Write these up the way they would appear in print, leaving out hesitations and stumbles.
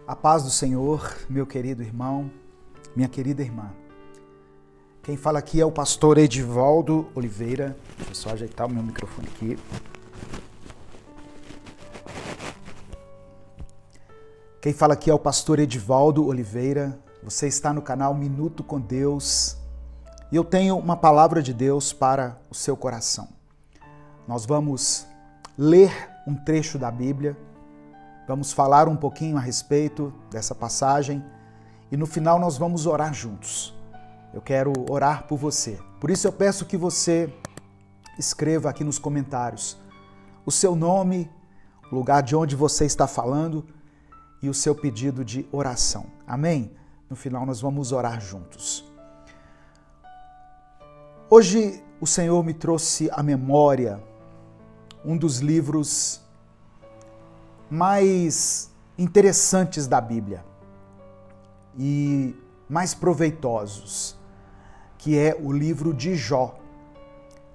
A paz do Senhor, meu querido irmão, minha querida irmã. Quem fala aqui é o pastor Edivaldo Oliveira. Deixa eu só ajeitar o meu microfone aqui. Quem fala aqui é o pastor Edivaldo Oliveira. Você está no canal Minuto com Deus e eu tenho uma palavra de Deus para o seu coração. Nós vamos ler um trecho da Bíblia. Vamos falar um pouquinho a respeito dessa passagem e no final nós vamos orar juntos. Eu quero orar por você. Por isso eu peço que você escreva aqui nos comentários o seu nome, o lugar de onde você está falando e o seu pedido de oração. Amém? No final nós vamos orar juntos. Hoje o Senhor me trouxe à memória um dos livros mais interessantes da Bíblia e mais proveitosos, que é o livro de Jó.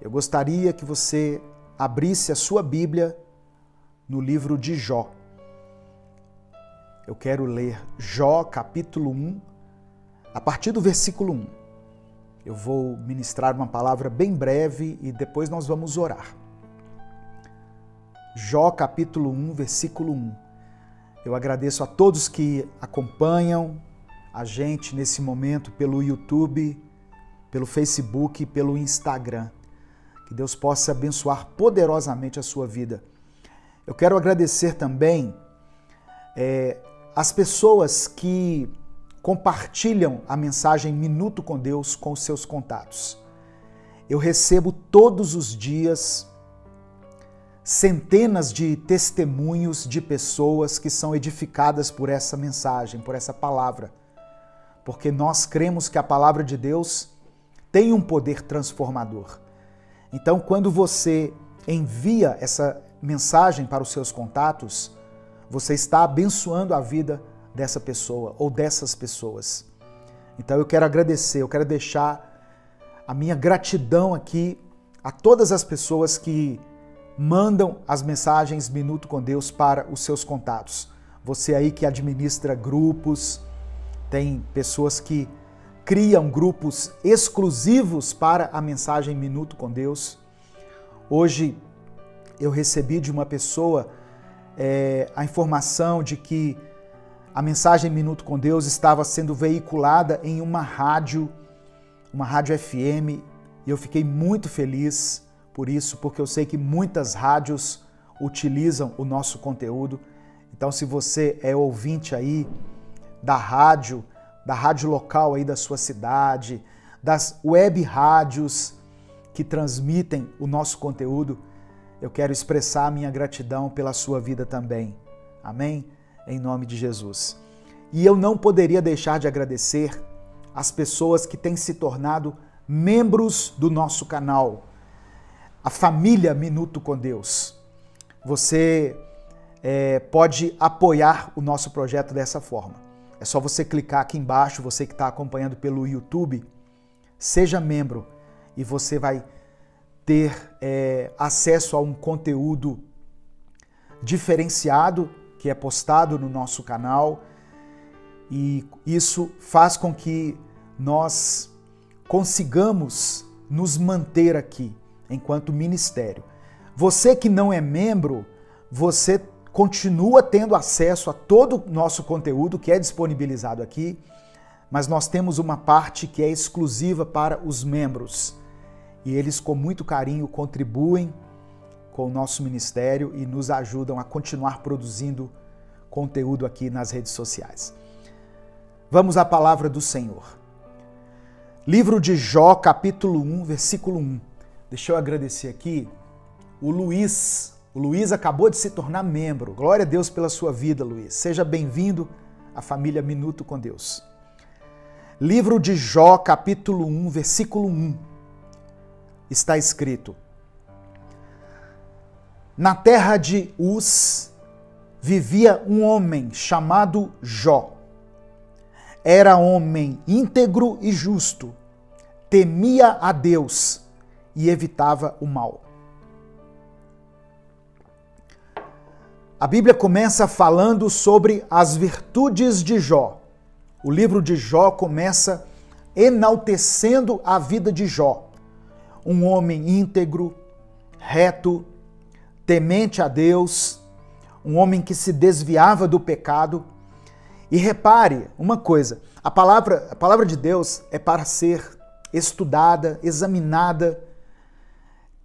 Eu gostaria que você abrisse a sua Bíblia no livro de Jó. Eu quero ler Jó, capítulo 1, a partir do versículo 1. Eu vou ministrar uma palavra bem breve e depois nós vamos orar. Jó capítulo 1, versículo 1. Eu agradeço a todos que acompanham a gente nesse momento pelo YouTube, pelo Facebook e pelo Instagram. Que Deus possa abençoar poderosamente a sua vida. Eu quero agradecer também as pessoas que compartilham a mensagem Minuto com Deus com os seus contatos. Eu recebo todos os dias centenas de testemunhos de pessoas que são edificadas por essa mensagem, por essa palavra, porque nós cremos que a palavra de Deus tem um poder transformador. Então, quando você envia essa mensagem para os seus contatos, você está abençoando a vida dessa pessoa ou dessas pessoas. Então, eu quero agradecer, eu quero deixar a minha gratidão aqui a todas as pessoas que mandam as mensagens Minuto com Deus para os seus contatos. Você aí que administra grupos, tem pessoas que criam grupos exclusivos para a mensagem Minuto com Deus. Hoje eu recebi de uma pessoa a informação de que a mensagem Minuto com Deus estava sendo veiculada em uma rádio FM, e eu fiquei muito feliz por isso, porque eu sei que muitas rádios utilizam o nosso conteúdo. Então, se você é ouvinte aí da rádio local aí da sua cidade, das web rádios que transmitem o nosso conteúdo, eu quero expressar a minha gratidão pela sua vida também. Amém? Em nome de Jesus. E eu não poderia deixar de agradecer as pessoas que têm se tornado membros do nosso canal, a família Minuto com Deus. Você pode apoiar o nosso projeto dessa forma. É só você clicar aqui embaixo, você que está acompanhando pelo YouTube, seja membro e você vai ter acesso a um conteúdo diferenciado que é postado no nosso canal, e isso faz com que nós consigamos nos manter aqui enquanto ministério. Você que não é membro, você continua tendo acesso a todo o nosso conteúdo que é disponibilizado aqui, mas nós temos uma parte que é exclusiva para os membros. E eles com muito carinho contribuem com o nosso ministério e nos ajudam a continuar produzindo conteúdo aqui nas redes sociais. Vamos à palavra do Senhor. Livro de Jó, capítulo 1, versículo 1. Deixa eu agradecer aqui o Luiz. O Luiz acabou de se tornar membro. Glória a Deus pela sua vida, Luiz. Seja bem-vindo à família Minuto com Deus. Livro de Jó, capítulo 1, versículo 1. Está escrito: Na terra de Uz vivia um homem chamado Jó. Era homem íntegro e justo, temia a Deus e evitava o mal. A Bíblia começa falando sobre as virtudes de Jó. O livro de Jó começa enaltecendo a vida de Jó. Um homem íntegro, reto, temente a Deus, um homem que se desviava do pecado. E repare uma coisa, a palavra de Deus é para ser estudada, examinada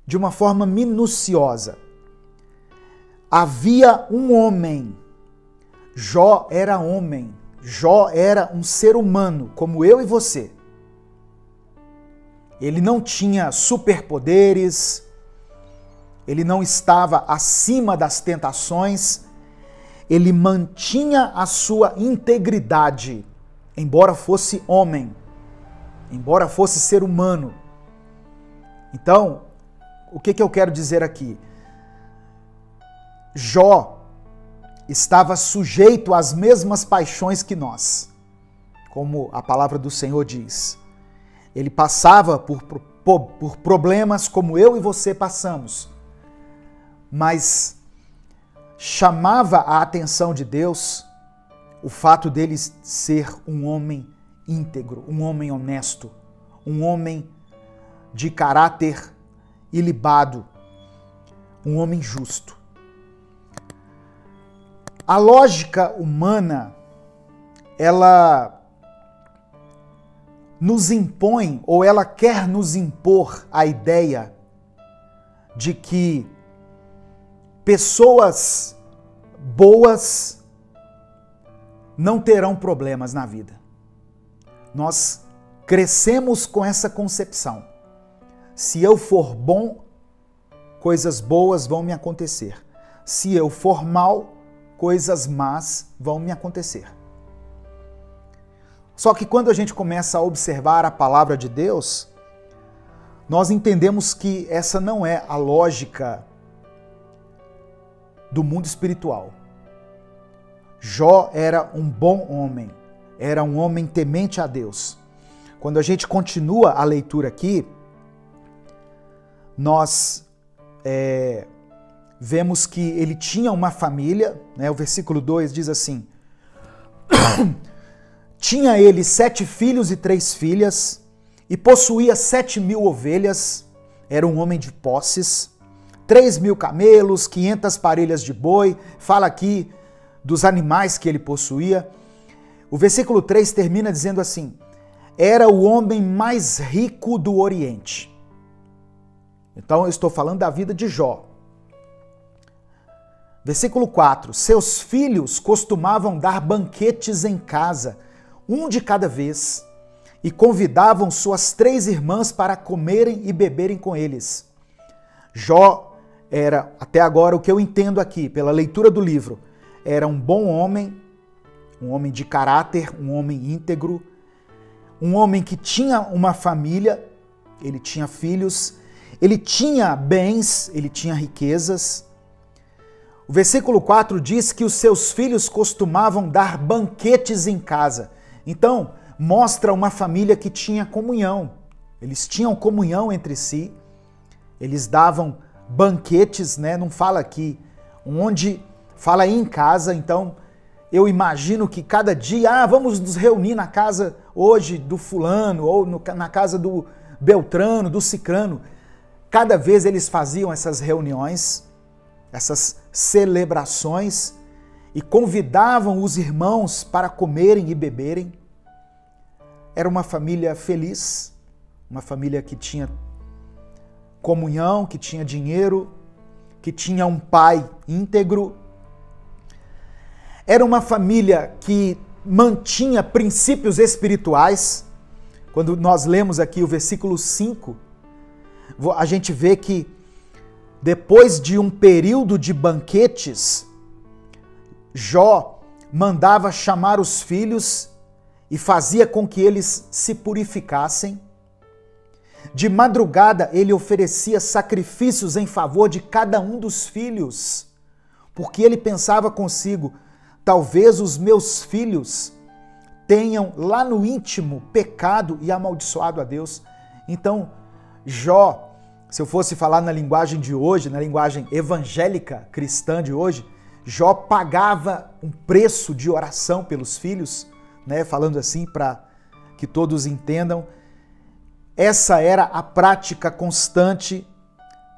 de uma forma minuciosa. Havia um homem, Jó era homem, Jó era um ser humano, como eu e você. Ele não tinha superpoderes, ele não estava acima das tentações, ele mantinha a sua integridade, embora fosse homem, embora fosse ser humano. Então, o que eu quero dizer aqui? Jó estava sujeito às mesmas paixões que nós, como a palavra do Senhor diz. Ele passava por problemas como eu e você passamos, mas chamava a atenção de Deus o fato dele ser um homem íntegro, um homem honesto, um homem de caráter ilibado, um homem justo. A lógica humana, ela nos impõe, ou ela quer nos impor a ideia de que pessoas boas não terão problemas na vida. Nós crescemos com essa concepção. Se eu for bom, coisas boas vão me acontecer. Se eu for mal, coisas más vão me acontecer. Só que quando a gente começa a observar a palavra de Deus, nós entendemos que essa não é a lógica do mundo espiritual. Jó era um bom homem, era um homem temente a Deus. Quando a gente continua a leitura aqui, nós vemos que ele tinha uma família, né? O versículo 2 diz assim: tinha ele 7 filhos e 3 filhas, e possuía 7.000 ovelhas, era um homem de posses, 3.000 camelos, 500 parelhas de boi. Fala aqui dos animais que ele possuía. O versículo 3 termina dizendo assim: era o homem mais rico do Oriente. Então eu estou falando da vida de Jó. Versículo 4: seus filhos costumavam dar banquetes em casa, um de cada vez, e convidavam suas 3 irmãs para comerem e beberem com eles. Jó era, até agora, o que eu entendo aqui, pela leitura do livro, era um bom homem, um homem de caráter, um homem íntegro, um homem que tinha uma família, ele tinha filhos, ele tinha bens, ele tinha riquezas. O versículo 4 diz que os seus filhos costumavam dar banquetes em casa. Então, mostra uma família que tinha comunhão. Eles tinham comunhão entre si, eles davam banquetes, né? Não fala aqui, onde fala aí em casa. Então eu imagino que cada dia, vamos nos reunir na casa hoje do fulano, ou na casa do Beltrano, do Cicrano. Cada vez eles faziam essas reuniões, essas celebrações, e convidavam os irmãos para comerem e beberem. Era uma família feliz, uma família que tinha comunhão, que tinha dinheiro, que tinha um pai íntegro. Era uma família que mantinha princípios espirituais. Quando nós lemos aqui o versículo 5, a gente vê que depois de um período de banquetes, Jó mandava chamar os filhos e fazia com que eles se purificassem. De madrugada ele oferecia sacrifícios em favor de cada um dos filhos, porque ele pensava consigo: talvez os meus filhos tenham lá no íntimo pecado e amaldiçoado a Deus. Então, Jó, se eu fosse falar na linguagem de hoje, na linguagem evangélica cristã de hoje, Jó pagava um preço de oração pelos filhos, né? Falando assim para que todos entendam. Essa era a prática constante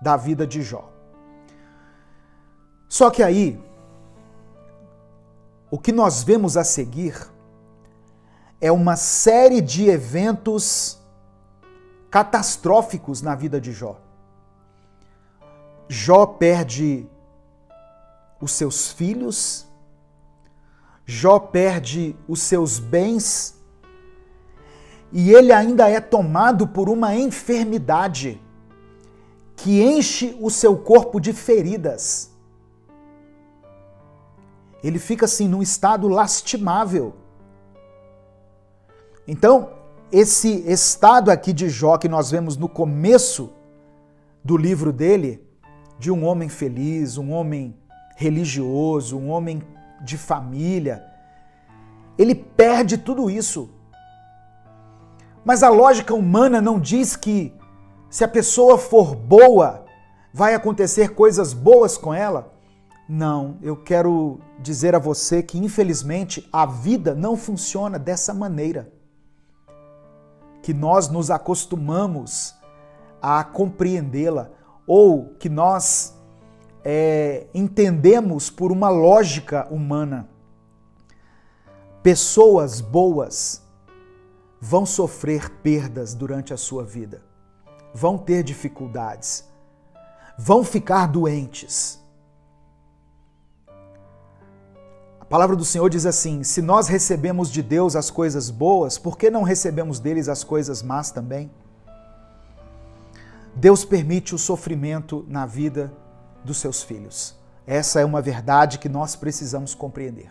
da vida de Jó. Só que aí, o que nós vemos a seguir é uma série de eventos catastróficos na vida de Jó. Jó perde os seus filhos, Jó perde os seus bens e ele ainda é tomado por uma enfermidade que enche o seu corpo de feridas. Ele fica assim num estado lastimável. Então, esse estado aqui de Jó que nós vemos no começo do livro dele, de um homem feliz, um homem religioso, um homem de família, ele perde tudo isso. Mas a lógica humana não diz que se a pessoa for boa, vai acontecer coisas boas com ela? Não, eu quero dizer a você que, infelizmente, a vida não funciona dessa maneira. Que nós nos acostumamos a compreendê-la, ou que nós entendemos por uma lógica humana. Pessoas boas vão sofrer perdas durante a sua vida, vão ter dificuldades, vão ficar doentes. A palavra do Senhor diz assim: se nós recebemos de Deus as coisas boas, por que não recebemos deles as coisas más também? Deus permite o sofrimento na vida dos seus filhos. Essa é uma verdade que nós precisamos compreender.